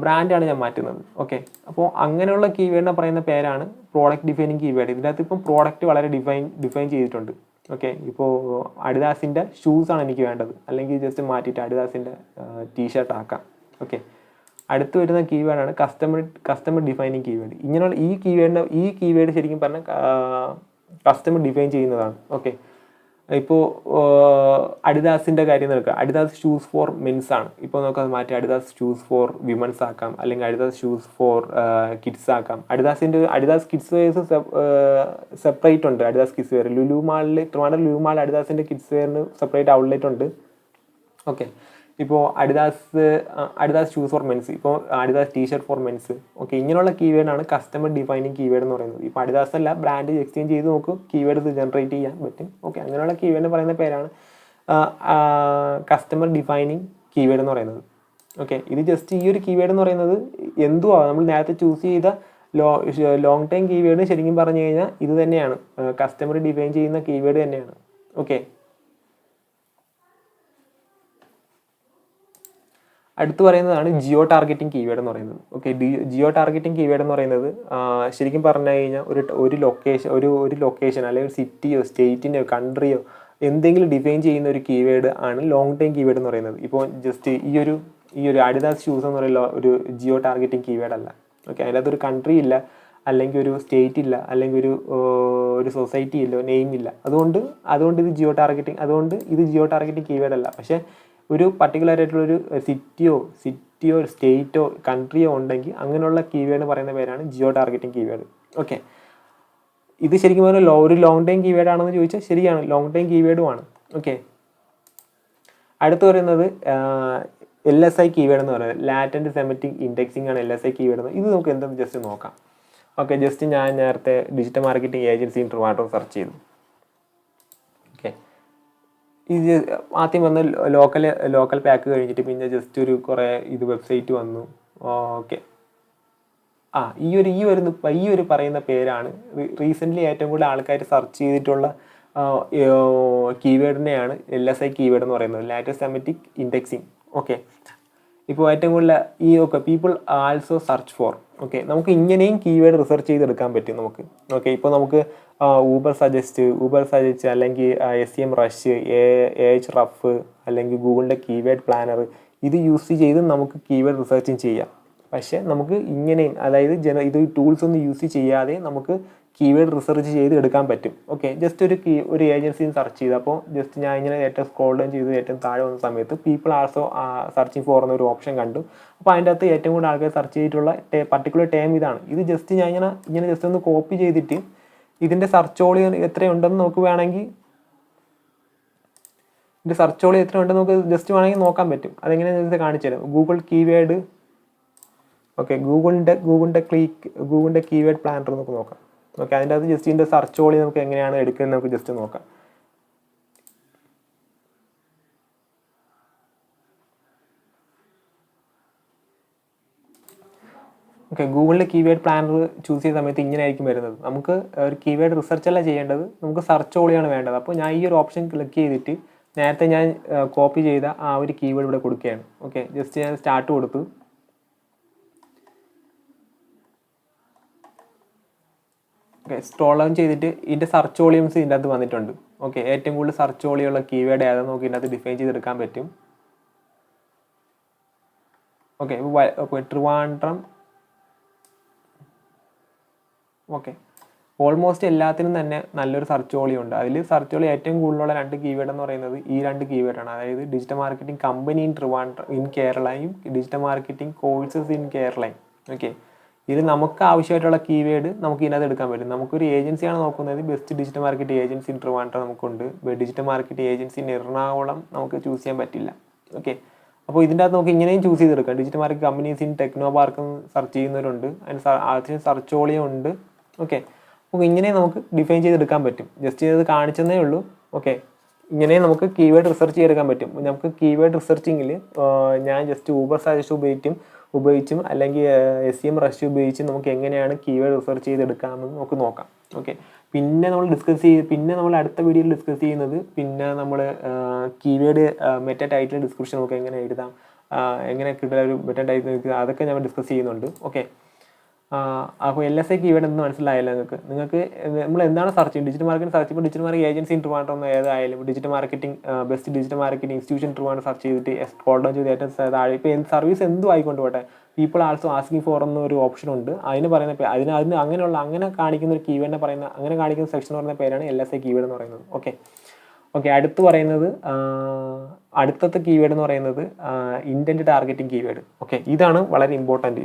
Speaker 1: ബ്രാൻഡാണ് ഞാൻ മാറ്റുന്നത്. ഓക്കെ, അപ്പോൾ അങ്ങനെയുള്ള കീവേഡിനെ പറയുന്ന പേരാണ് പ്രോഡക്റ്റ് ഡിഫൈനിങ് കീവേഡ്. ഇതിനകത്ത് ഇപ്പം പ്രോഡക്റ്റ് വളരെ ഡിഫൈൻ ചെയ്തിട്ടുണ്ട്. ഓക്കെ, ഇപ്പോൾ അഡിദാസിൻ്റെ ഷൂസാണ് എനിക്ക് വേണ്ടത്, അല്ലെങ്കിൽ ജസ്റ്റ് മാറ്റിയിട്ട് അഡിദാസിൻ്റെ ടീഷർട്ട് ആക്കാം. ഓക്കെ, അടുത്ത് വരുന്ന കീവേഡാണ് കസ്റ്റമർ ഡിഫൈനിങ് കീവേഡ്. ഇങ്ങനെയുള്ള ഈ കീവേഡ് ശരിക്കും പറഞ്ഞാൽ കസ്റ്റമർ ഡിഫൈൻ ചെയ്യുന്നതാണ്. ഓക്കെ, ഇപ്പോൾ അഡിദാസിൻ്റെ കാര്യം നോക്കുക. അഡിദാസ് ഷൂസ് ഫോർ മെൻസ് ആണ്. ഇപ്പോൾ നമുക്കത് മാറ്റി അഡിദാസ് ഷൂസ് ഫോർ വിമൻസ് ആക്കാം, അല്ലെങ്കിൽ അഡിദാസ് ഷൂസ് ഫോർ കിഡ്സ് ആക്കാം. അഡിദാസ് കിഡ്സ് വെയർസ് സെപ്പറേറ്റ് ഉണ്ട്. Adidas kids wear Trivandrum Lulu മാളിൽ അഡിദാസിൻ്റെ കിഡ്സ് വെയറിന് സെപ്പറേറ്റ് ഔട്ട്ലെറ്റ് ഉണ്ട്. ഓക്കെ, ഇപ്പോൾ അഡിദാസ് ഷൂസ് ഫോർ മെൻസ്, ഇപ്പോൾ Adidas T-shirt for mens. Okay, ഇങ്ങനെയുള്ള കീവേഡാണ് കസ്റ്റമർ ഡിഫൈനിങ് കീവേഡ് എന്ന് പറയുന്നത്. ഇപ്പോൾ അഡിദാസ് അല്ല, ബ്രാൻഡ് എക്സ്ചേഞ്ച് ചെയ്ത് നോക്കും, കീവേഡ്സ് ജനറേറ്റ് ചെയ്യാൻ പറ്റും. ഓക്കെ, അങ്ങനെയുള്ള കീവേഡിന് പറയുന്ന പേരാണ് കസ്റ്റമർ ഡിഫൈനിങ് കീവേഡ് എന്ന് പറയുന്നത്. ഓക്കെ, ഇത് ജസ്റ്റ് ഈ ഒരു കീവേഡ് എന്ന് പറയുന്നത് എന്തുവാ നമ്മൾ നേരത്തെ ചൂസ് ചെയ്ത ലോങ് ടൈം കീവേഡ് ശരിക്കും പറഞ്ഞു കഴിഞ്ഞാൽ ഇത് തന്നെയാണ്, കസ്റ്റമർ ഡിഫൈൻ ചെയ്യുന്ന കീവേഡ് തന്നെയാണ്. ഓക്കെ, അടുത്ത് പറയുന്നതാണ് ജിയോ ടാർഗറ്റിംഗ് കീവേഡ് എന്ന് പറയുന്നത്. ഓക്കെ, ജിയോ ടാർഗറ്റിംഗ് കീവേഡ് എന്ന് പറയുന്നത് ശരിക്കും പറഞ്ഞു കഴിഞ്ഞാൽ ഒരു ലൊക്കേഷൻ അല്ലെങ്കിൽ സിറ്റിയോ സ്റ്റേറ്റിൻ്റെയോ കൺട്രിയോ എന്തെങ്കിലും ഡിഫൈൻ ചെയ്യുന്ന ഒരു കീവേഡ് ആണ് ലോങ് ടൈം കീവേഡ് എന്ന് പറയുന്നത്. ഇപ്പോൾ ജസ്റ്റ് ഈ ഒരു അഡിദാസ് ഷൂസ് എന്ന് പറയുന്ന ഒരു ജിയോ ടാർഗറ്റിംഗ് കീവേഡ് അല്ല. ഓക്കെ, അതിനകത്തൊരു കൺട്രി ഇല്ല, അല്ലെങ്കിൽ ഒരു സ്റ്റേറ്റ് ഇല്ല, അല്ലെങ്കിൽ ഒരു സൊസൈറ്റി ഇല്ല, നെയിം ഇല്ല. അതുകൊണ്ട് ഇത് ജിയോ ടാർഗറ്റിംഗ് കീവേഡ് അല്ല. പക്ഷേ ഒരു പർട്ടിക്കുലർ ആയിട്ടുള്ളൊരു സിറ്റിയോ സ്റ്റേറ്റോ കൺട്രിയോ ഉണ്ടെങ്കിൽ അങ്ങനെയുള്ള കീവേഡ് പറയുന്ന പേരാണ് ജിയോ ടാർഗറ്റിംഗ് കീവേഡ്. ഓക്കെ, ഇത് ശരിക്കും പറഞ്ഞാൽ ഒരു ലോങ് ടൈം കീവേഡ് ആണെന്ന് ചോദിച്ചാൽ ശരിയാണ്, ലോങ് ടൈം കീവേഡുമാണ്. ഓക്കെ, അടുത്ത് പറയുന്നത് LSI കീവേഡ് എന്ന് പറയുന്നത് ലാറ്റന്റ് സെമറ്റിക് ഇൻഡെക്സിംഗ് ആണ് LSI കീവേഡ് എന്ന്. ഇത് നമുക്ക് എന്തെന്ന് ജസ്റ്റ് നോക്കാം. ഓക്കെ, ജസ്റ്റ് ഞാൻ നേരത്തെ digital marketing agency in Trivandrum search ചെയ്തു. ഓക്കെ, ഇത് ആദ്യം വന്ന് ലോക്കൽ പാക്ക് കഴിഞ്ഞിട്ട് പിന്നെ ജസ്റ്റ് ഒരു കുറേ വെബ്സൈറ്റ് വന്നു. ഓക്കെ, ഈ ഒരു പറയുന്ന പേരാണ് റീസെൻ്റ്ലി ഏറ്റവും കൂടുതൽ ആൾക്കാർ സെർച്ച് ചെയ്തിട്ടുള്ള കീവേഡിനെയാണ് LSI കീവേഡ് എന്ന് പറയുന്നത്, ലാറ്റന്റ് സെമറ്റിക് ഇൻഡെക്സിങ്. ഓക്കെ, ഇപ്പോൾ ഏറ്റവും കൂടുതൽ people also search for. Okay, നമുക്ക് ഇങ്ങനെയും കീവേഡ് റിസർച്ച് ചെയ്തെടുക്കാൻ പറ്റും നമുക്ക്. ഓക്കെ, ഇപ്പോൾ നമുക്ക് ഊബർ സജസ്റ്റ് അല്ലെങ്കിൽ SEM റഷ്, Ahrefs അല്ലെങ്കിൽ ഗൂഗിളിൻ്റെ കീവേഡ് പ്ലാനർ, ഇത് യൂസ് ചെയ്ത് നമുക്ക് കീവേഡ് റിസർച്ചിങ് ചെയ്യാം. പക്ഷേ നമുക്ക് ഇങ്ങനെയും, അതായത് ഇത് ടൂൾസ് ഒന്നും യൂസ് ചെയ്യാതെ നമുക്ക് കീവേഡ് റിസർച്ച് ചെയ്ത് എടുക്കാൻ പറ്റും. ഓക്കെ, ജസ്റ്റ് ഒരു ഏജൻസിയിൽ സെർച്ച് ചെയ്ത്, അപ്പോൾ ജസ്റ്റ് ഞാൻ ഇങ്ങനെ ഏറ്റവും സ്ക്രോൾ ഡൗൺ ചെയ്ത് ഏറ്റവും താഴെ വന്ന സമയത്ത് പീപ്പിൾ ആൾസോ സെർച്ചിങ് ഫോർ എന്നൊരു ഓപ്ഷൻ കണ്ടു. അപ്പോൾ അതിൻ്റെ അകത്ത് ഏറ്റവും കൂടുതൽ ആൾക്കാർ സെർച്ച് ചെയ്തിട്ടുള്ള പർട്ടിക്കുലർ ടേം ഇതാണ്. ഇത് ജസ്റ്റ് ഞാൻ ഇങ്ങനെ ജസ്റ്റ് ഒന്ന് കോപ്പി ചെയ്തിട്ട് ഇതിൻ്റെ സെർച്ച് വോളിയം എത്രയുണ്ടെന്ന് നോക്കുകയാണെങ്കിൽ നമുക്ക് ജസ്റ്റ് വേണമെങ്കിൽ നോക്കാൻ പറ്റും. അതെങ്ങനെ കാണിച്ചു തരാം. ഗൂഗിൾ കീവേഡ്, ഓക്കെ, ഗൂഗിളിൻ്റെ കീവേഡ് പ്ലാനർ നമുക്ക് നോക്കാം. ഓക്കെ, അതിൻ്റെ അകത്ത് ജസ്റ്റ് ഇതിൻ്റെ സെർച്ച് വോളിയം നമുക്ക് എങ്ങനെയാണ് എടുക്കുന്നത് നമുക്ക് ജസ്റ്റ് നോക്കാം. ഓക്കെ, ഗൂഗിളിൻ്റെ കീവേഡ് പ്ലാനർ ചൂസ് ചെയ്യുന്ന സമയത്ത് ഇങ്ങനെ ആയിരിക്കും വരുന്നത്. നമുക്ക് ഒരു കീവേഡ് റിസർച്ച് അല്ല ചെയ്യേണ്ടത്, നമുക്ക് സെർച്ച് വോളിയാണ് വേണ്ടത്. അപ്പോൾ ഞാൻ ഈ ഒരു ഓപ്ഷൻ ക്ലിക്ക് ചെയ്തിട്ട് നേരത്തെ ഞാൻ കോപ്പി ചെയ്ത ആ ഒരു കീവേഡ് ഇവിടെ കൊടുക്കുകയാണ്. ഓക്കെ, ജസ്റ്റ് ഞാൻ സ്റ്റാർട്ട് കൊടുത്തു. ഓക്കെ, സ്ക്രോൾ ഡൗൺ ചെയ്തിട്ട് ഇതിൻ്റെ സെർച്ച് വോളിയംസ് ഇതിൻ്റെ അകത്ത് വന്നിട്ടുണ്ട്. ഓക്കെ, ഏറ്റവും കൂടുതൽ സെർച്ച് വോളിയുള്ള കീവേഡ് ഏതാണെന്ന് നോക്കി ഇതിൻ്റെ അകത്ത് ഡിഫൈൻ ചെയ്തെടുക്കാൻ പറ്റും. ഓക്കെ, ഇപ്പോൾ ട്രിവാൻഡ്രം. ഓക്കെ, ഓൾമോസ്റ്റ് എല്ലാത്തിനും തന്നെ നല്ലൊരു സെർച്ച് വോളിയം ഉണ്ട്. അതിൽ സെർച്ച് വോളിയം ഏറ്റവും കൂടുതലുള്ള 2 കീവേഡ് എന്ന് പറയുന്നത് ഈ 2 കീവേഡാണ്. അതായത് ഡിജിറ്റൽ മാർക്കറ്റിംഗ് കമ്പനി ഇൻ കേരളയും ഡിജിറ്റൽ മാർക്കറ്റിംഗ് കോഴ്സസ് ഇൻ കേരളയും. ഓക്കെ, ഇതിൽ നമുക്ക് ആവശ്യമായിട്ടുള്ള കീവേഡ് നമുക്ക് ഇതിനകത്ത് എടുക്കാൻ പറ്റും. നമുക്കൊരു ഏജൻസിയാണ് നോക്കുന്നത്, best digital marketing agency in Trivandrum നമുക്കുണ്ട്. Digital marketing agency in Ernakulam നമുക്ക് ചൂസ് ചെയ്യാൻ പറ്റില്ല. ഓക്കെ, അപ്പോൾ ഇതിൻ്റെ അകത്ത് നമുക്ക് ഇങ്ങനെയും ചൂസ് ചെയ്തെടുക്കാം. Digital marketing companies in techno park search ചെയ്യുന്നവരുണ്ട്, അതിന് സെർച്ച് വോളിയം ഉണ്ട്. ഓക്കെ, അപ്പോൾ ഇങ്ങനെ നമുക്ക് ഡിഫൈൻ ചെയ്തെടുക്കാൻ പറ്റും. ജസ്റ്റ് ഇത് കാണിച്ചതേ ഉള്ളൂ. ഓക്കെ, ഇങ്ങനെ നമുക്ക് കീവേഡ് റിസർച്ച് ചെയ്തെടുക്കാൻ പറ്റും. നമുക്ക് കീവേഡ് റിസർച്ചിങ്ങിൽ ഞാൻ ജസ്റ്റ് ഊബർ സജസ്റ്റ് ഉപയോഗിച്ചും അല്ലെങ്കിൽ SEM റഷ് ഉപയോഗിച്ചും നമുക്ക് എങ്ങനെയാണ് കീവേഡ് റിസർച്ച് ചെയ്തെടുക്കാമെന്ന് നമുക്ക് നോക്കാം. ഓക്കെ, പിന്നെ നമ്മൾ അടുത്ത വീഡിയോയിൽ ഡിസ്കസ് ചെയ്യുന്നത് പിന്നെ നമ്മൾ കീവേഡ് മെറ്റ ടൈറ്റിൽ ഡിസ്ക്രിപ്ഷൻ നമുക്ക് എങ്ങനെ എഴുതാം, എങ്ങനെ കിട്ടുക ഒരു മെറ്റ ടൈറ്റിൽ, അതൊക്കെ നമ്മൾ ഡിസ്കസ് ചെയ്യുന്നുണ്ട്. ഓക്കെ, അപ്പോൾ LSI കീവേഡ് എന്ന് മനസ്സിലായല്ലോ നിങ്ങൾക്ക് നമ്മൾ എന്താണ് സെർച്ച് ചെയ്യുന്നത്. ഡിജിറ്റൽ മാർക്കറ്റിംഗ് സെർച്ച് ചെയ്യുമ്പോൾ digital marketing agency in Trivandrum ഏതായാലും digital marketing best digital marketing institution Trivandrum search ചെയ്തിട്ട് സ്ക്രോൾ ഡൗൺ ചെയ്ത് ഏറ്റവും താഴെ ഇപ്പോൾ സർവീസ് എന്തും ആയിക്കൊണ്ട് പോട്ടെ, പീപ്പിൾ ആൾസോ ആസ്കിങ് ഫോർ എന്നൊരു ഓപ്ഷൻ ഉണ്ട്. അതിന് പറയുന്ന അങ്ങനെ കാണിക്കുന്ന ഒരു കീവേഡിനെ പറയുന്ന, അങ്ങനെ കാണിക്കുന്ന സെക്ഷൻ എന്ന് പറയുന്ന പേരാണ് LSI കീവേഡ് എന്ന് പറയുന്നത്. ഓക്കെ, അടുത്തത്തെ കീവേഡ് എന്ന് പറയുന്നത് ഇൻറ്റൻറ്റ് ടാർഗറ്റിംഗ് കീവേഡ്. ഓക്കെ, ഇതാണ് വളരെ ഇമ്പോർട്ടൻറ്റ്.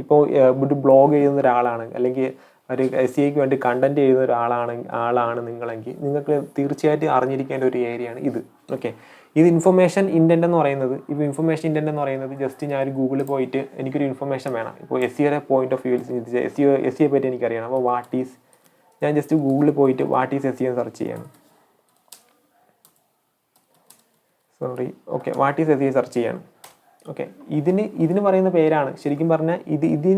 Speaker 1: ഇപ്പോൾ ഒരു ബ്ലോഗ് എഴുതുന്ന ഒരാളാണ്, അല്ലെങ്കിൽ ഒരു SEOക്ക് വേണ്ടി കണ്ടന്റ് എഴുതുന്ന ഒരാളാണ് നിങ്ങളെങ്കിൽ നിങ്ങൾക്ക് തീർച്ചയായിട്ടും അറിഞ്ഞിരിക്കേണ്ട ഒരു ഏരിയയാണ് ഇത്. ഓക്കെ, ഇത് ഇൻഫർമേഷൻ ഇൻറ്റൻറ്റ് എന്ന് പറയുന്നത് ജസ്റ്റ് ഞാൻ ഗൂഗിളിൽ പോയിട്ട് എനിക്കൊരു ഇൻഫർമേഷൻ വേണം. ഇപ്പോൾ SEOയുടെ പോയിന്റ് ഓഫ് വ്യൂവിൽ SEO പറ്റി എനിക്കറിയണം. അപ്പോൾ ഞാൻ ജസ്റ്റ് ഗൂഗിളിൽ പോയിട്ട് വാട്ട് ഈസ് SEO സെർച്ച് ചെയ്യണം. വാട്ട് ഈസ് SEO സെർച്ച് ചെയ്യണം. ഓക്കെ, ഇതിന് പറയുന്ന പേരാണ് ശരിക്കും പറഞ്ഞാൽ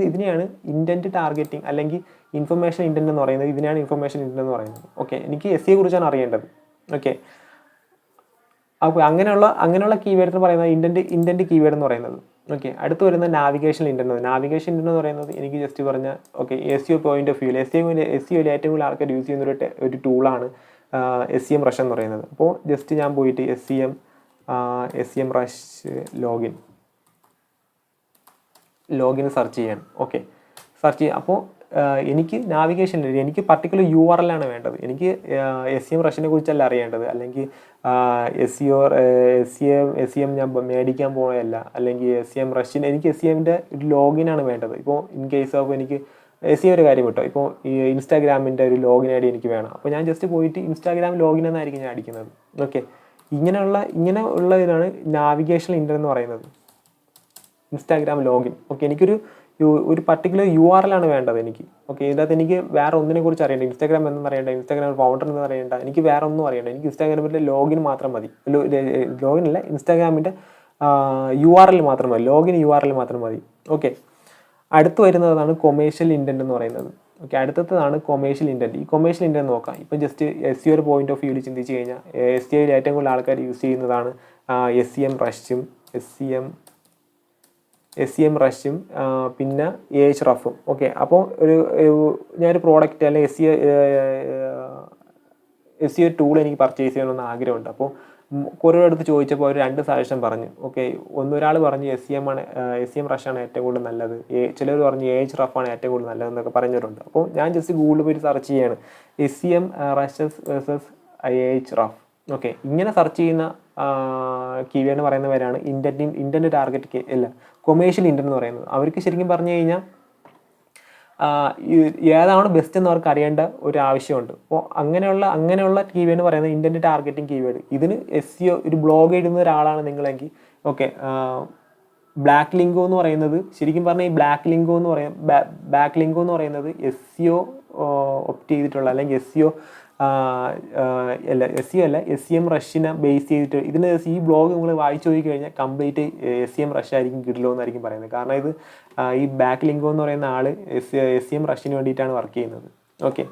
Speaker 1: ഇതിനെയാണ് ഇൻറ്റൻറ്റ് ടാർഗറ്റിംഗ് അല്ലെങ്കിൽ ഇൻഫർമേഷൻ ഇൻറ്റൻറ്റ് എന്ന് പറയുന്നത്. ഇതിനെയാണ് ഇൻഫർമേഷൻ ഇൻറ്റൻറ്റ് എന്ന് പറയുന്നത്. ഓക്കെ, എനിക്ക് SEO കുറിച്ചാണ് അറിയേണ്ടത്. ഓക്കെ, അപ്പോൾ അങ്ങനെയുള്ള കീവേഡ് പറയുന്നത് ഇൻറ്റൻറ്റ് കീവേഡ് എന്ന് പറയുന്നത്. ഓക്കെ, അടുത്ത് വരുന്ന നാവിഗേഷൻ ഇൻറ്റൻറ്റ് എന്ന് പറയുന്നത് എനിക്ക് ജസ്റ്റ് പറഞ്ഞാൽ ഓക്കെ SEO പോയിന്റ് ഓഫ് വ്യൂവിൽ SEOയിൽ ഏറ്റവും കൂടുതൽ ആൾക്കാർ യൂസ് ചെയ്യുന്ന ഒരു ടൂളാണ് SEM റഷ് എന്ന് പറയുന്നത്. അപ്പോൾ ജസ്റ്റ് ഞാൻ പോയിട്ട് SEM റഷ് ലോഗിൻ സെർച്ച് ചെയ്യണം. ഓക്കെ, സെർച്ച് ചെയ്യുക. അപ്പോൾ എനിക്ക് നാവിഗേഷനിൽ എനിക്ക് പർട്ടിക്കുലർ URL ആണ് വേണ്ടത്. എനിക്ക് SEM റഷിനെ കുറിച്ചല്ല അറിയേണ്ടത്, അല്ലെങ്കിൽ SEM ഞാൻ മേടിക്കാൻ പോകുന്നതല്ല, അല്ലെങ്കിൽ SEM റഷിന് എനിക്ക് SEMൻ്റെ ഒരു ലോഗിനാണ് വേണ്ടത്. ഇപ്പോൾ ഇൻ കേസ് ഓഫ് എനിക്ക് SEM ഒരു കാര്യം കിട്ടും, ഇപ്പോൾ ഈ ഇൻസ്റ്റാഗ്രാമിൻ്റെ ഒരു ലോഗിൻ ID എനിക്ക് വേണം. അപ്പോൾ ഞാൻ ജസ്റ്റ് പോയിട്ട് ഇൻസ്റ്റാഗ്രാം ലോഗിൻ എന്നായിരിക്കും ഞാൻ അടിക്കുന്നത്. ഓക്കെ, ഇങ്ങനെ ഉള്ള ഇതാണ് നാവിഗേഷണൽ ഇൻ്റർ എന്ന് പറയുന്നത്, ഇൻസ്റ്റാഗ്രാം ലോഗിൻ. ഓക്കെ, എനിക്കൊരു പർട്ടിക്കുലർ URL ആണ് വേണ്ടത് എനിക്ക്. ഓക്കെ, ഇതിനകത്ത് എനിക്ക് വേറെ ഒന്നിനെ കുറിച്ച് അറിയേണ്ട, ഇൻസ്റ്റാഗ്രാം എന്നൊന്നും അറിയേണ്ട, ഇൻസ്റ്റാഗ്രാം ഫൗണ്ടർ എന്ന് അറിയേണ്ട, എനിക്ക് വേറെ ഒന്നും അറിയേണ്ട. എനിക്ക് ഇൻസ്റ്റാഗ്രാമിൻ്റെ ലോഗിൻ മാത്രം മതി. ലോഗിനല്ല, ഇൻസ്റ്റാഗ്രാമിൻ്റെ URL മാത്രം മതി, ലോഗിൻ URL മാത്രം മതി. ഓക്കെ, അടുത്ത് വരുന്നതാണ് കൊമേഴ്ഷ്യൽ ഇൻറ്റൻറ്റ് എന്ന് പറയുന്നത്. ഓക്കെ, അടുത്തതാണ് കൊമേഴ്ഷ്യൽ ഇൻറ്റൻറ്റ്. ഈ കൊമേഴ്ഷ്യൽ ഇൻറ്റൻറ്റ് നോക്കാം. ഇപ്പം ജസ്റ്റ് SEO ഒരു പോയിന്റ് ഓഫ് വ്യൂവിൽ ചിന്തിച്ച് കഴിഞ്ഞാൽ SEOയിൽ ഏറ്റവും കൂടുതൽ ആൾക്കാർ യൂസ് ചെയ്യുന്നതാണ് SEM റഷും പിന്നെ Ahrefs. ഓക്കെ, അപ്പോൾ ഞാനൊരു പ്രോഡക്റ്റ് അല്ലെങ്കിൽ SEO ടൂൾ എനിക്ക് പർച്ചേസ് ചെയ്യണമെന്ന് ആഗ്രഹമുണ്ട്. അപ്പോൾ കുറേ അടുത്ത് ചോദിച്ചപ്പോൾ അവർ 2 സജഷൻ പറഞ്ഞു. ഓക്കെ, ഒരാൾ പറഞ്ഞു SEM റഷാണ് ഏറ്റവും കൂടുതൽ നല്ലത്, ചിലർ പറഞ്ഞു Ahrefs ആണ് ഏറ്റവും കൂടുതൽ നല്ലതെന്നൊക്കെ പറഞ്ഞവരുണ്ട്. അപ്പോൾ ഞാൻ ജസ്റ്റ് ഗൂഗിളിൽ പോയി സെർച്ച് ചെയ്യാണ് SEM rushes versus Ahrefs. Okay, ഇങ്ങനെ സെർച്ച് ചെയ്യുന്ന കീവേഡ് എന്ന് പറയുന്നവരാണ് ഇൻറ്റൻറ്റ് ടാർഗറ്റ് അല്ല കൊമേഴ്ഷ്യൽ ഇൻറ്റൻറ്റ് എന്ന് പറയുന്നത്. അവർക്ക് ശരിക്കും പറഞ്ഞു കഴിഞ്ഞാൽ ഏതാണ് ബെസ്റ്റ് എന്ന് അവർക്ക് അറിയേണ്ട ഒരു ആവശ്യമുണ്ട്. അപ്പോൾ അങ്ങനെയുള്ള കീവേഡ് എന്ന് പറയുന്നത് ഇൻറ്റൻറ്റ് ടാർഗറ്റിംഗ് കീവേഡ്. ഇതിന് SEO ഒരു ബ്ലോഗ് എഴുതുന്ന ഒരാളാണ് നിങ്ങളെങ്കിൽ ഓക്കെ, ബ്ലാക്ക് ലിങ്കോ എന്ന് പറയുന്നത് ശരിക്കും പറഞ്ഞാൽ ഈ ബാക്ക് ലിങ്കോ എന്ന് പറയുന്നത് SEO ഒപ്റ്റ് ചെയ്തിട്ടുള്ള, അല്ലെങ്കിൽ SEO അല്ല SEM റഷിനെ ബേസ് ചെയ്തിട്ട് ഇതിന് ഈ ബ്ലോഗ് നിങ്ങൾ വായിച്ചു നോക്കി കഴിഞ്ഞാൽ കംപ്ലീറ്റ് SEM റഷ് ആയിരിക്കും കിട്ടില്ലോ എന്നായിരിക്കും പറയുന്നത്. കാരണം ഇത് ഈ ബാക്ക് ലിങ്കോ എന്ന് പറയുന്ന ആൾ SEM റഷിന് വേണ്ടിയിട്ടാണ് വർക്ക് ചെയ്യുന്നത്. ഓക്കെ,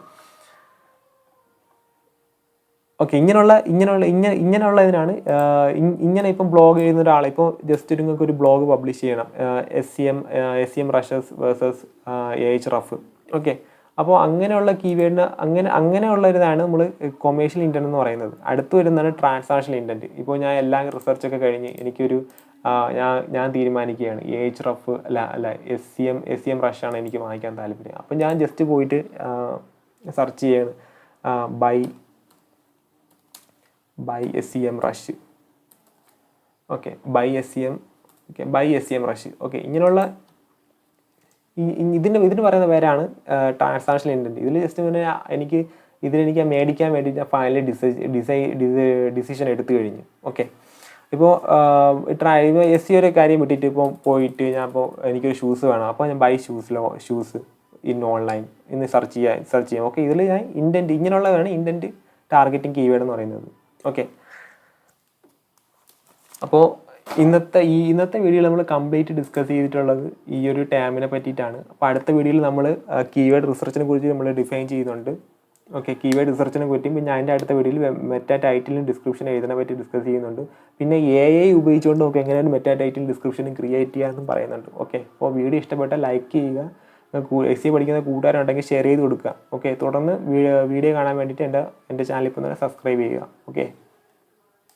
Speaker 1: ഇങ്ങനെയുള്ള ഇതിനാണ് ഇങ്ങനെ ഇപ്പം ബ്ലോഗ് ചെയ്യുന്ന ഒരാൾ, ഇപ്പോൾ ജസ്റ്റ് നിങ്ങൾക്ക് ഒരു ബ്ലോഗ് പബ്ലിഷ് ചെയ്യണം SEM rushes versus Ahrefs. Okay, അപ്പോൾ അങ്ങനെയുള്ള കീവേഡിന് അങ്ങനെയുള്ള ഇതാണ് നമ്മൾ കൊമേഴ്ഷ്യൽ ഇൻറ്റൻറ്റ് എന്ന് പറയുന്നത്. അടുത്ത് വരുന്നതാണ് ട്രാൻസാക്ഷണൽ ഇൻറ്റൻറ്റ്. ഇപ്പോൾ ഞാൻ എല്ലാം റിസർച്ചൊക്കെ കഴിഞ്ഞ് എനിക്കൊരു ഞാൻ തീരുമാനിക്കുകയാണ് Ahrefs അല്ല SEM റഷാണ് എനിക്ക് വാങ്ങിക്കാൻ താല്പര്യം. അപ്പോൾ ഞാൻ ജസ്റ്റ് പോയിട്ട് സെർച്ച് ചെയ്യാണ് by SEM rush. Okay, by SEM rush. Okay, ഇങ്ങനെയുള്ള ഇതിന് പറയുന്ന പേരാണ് ട്രാൻസാക്ഷണൽ ഇൻറ്റൻറ്റ്. ഇതിൽ ജസ്റ്റ് എനിക്ക് മേടിക്കാൻ വേണ്ടി ഞാൻ ഫൈനലി ഡിസിഷൻ എടുത്തു കഴിഞ്ഞു. ഓക്കെ, ഇപ്പോൾ SEO ഒരു കാര്യം വിട്ടിട്ട് ഇപ്പോൾ പോയിട്ട് എനിക്കൊരു ഷൂസ് വേണം, അപ്പോൾ ഞാൻ ബൈ ഷൂസ് ഇൻ ഓൺലൈൻ ഇന്ന് സെർച്ച് ചെയ്യാം. ഓക്കെ, ഇതിൽ ഞാൻ ഇങ്ങനെയുള്ളതാണ് ഇൻറ്റൻറ്റ് ടാർഗറ്റിംഗ് കീവേഡ് എന്ന് പറയുന്നത്. ഓക്കെ, അപ്പോൾ ഇന്നത്തെ വീഡിയോയിൽ നമ്മൾ കംപ്ലീറ്റ് ഡിസ്കസ് ചെയ്തിട്ടുള്ളത് ഈ ഒരു ടേമിനെ പറ്റിയിട്ടാണ്. അപ്പോൾ അടുത്ത വീഡിയോയിൽ നമ്മൾ കീവേഡ് റിസർച്ചിനെ കുറിച്ച് നമ്മൾ ഡിഫൈൻ ചെയ്യുന്നുണ്ട്. ഓക്കെ, കീവേഡ് റിസർച്ചിനെ പറ്റിയും പിന്നെ അതിൻ്റെ അടുത്ത വീഡിയോയിൽ മെറ്റാ ടൈറ്റിലും ഡിസ്ക്രിപ്ഷൻ എഴുതാനെ പറ്റി ഡിസ്കസ് ചെയ്യുന്നുണ്ട്. പിന്നെ AI ഉപയോഗിച്ചുകൊണ്ട് നമുക്ക് എങ്ങനെയാണ് മെറ്റാ ടൈറ്റിൽ ഡിസ്ക്രിപ്ഷനും ക്രിയേറ്റ് ചെയ്യാമെന്നും പറയുന്നുണ്ട്. ഓക്കെ, അപ്പോൾ വീഡിയോ ഇഷ്ടപ്പെട്ടാൽ ലൈക്ക് ചെയ്യുക, SEO പഠിക്കുന്ന കൂട്ടുകാരുണ്ടെങ്കിൽ ഷെയർ ചെയ്ത് കൊടുക്കുക. ഓക്കെ, തുടർന്ന് വീഡിയോ കാണാൻ വേണ്ടിയിട്ട് എൻ്റെ ചാനൽ ഇപ്പോൾ തന്നെ സബ്സ്ക്രൈബ് ചെയ്യുക. ഓക്കെ.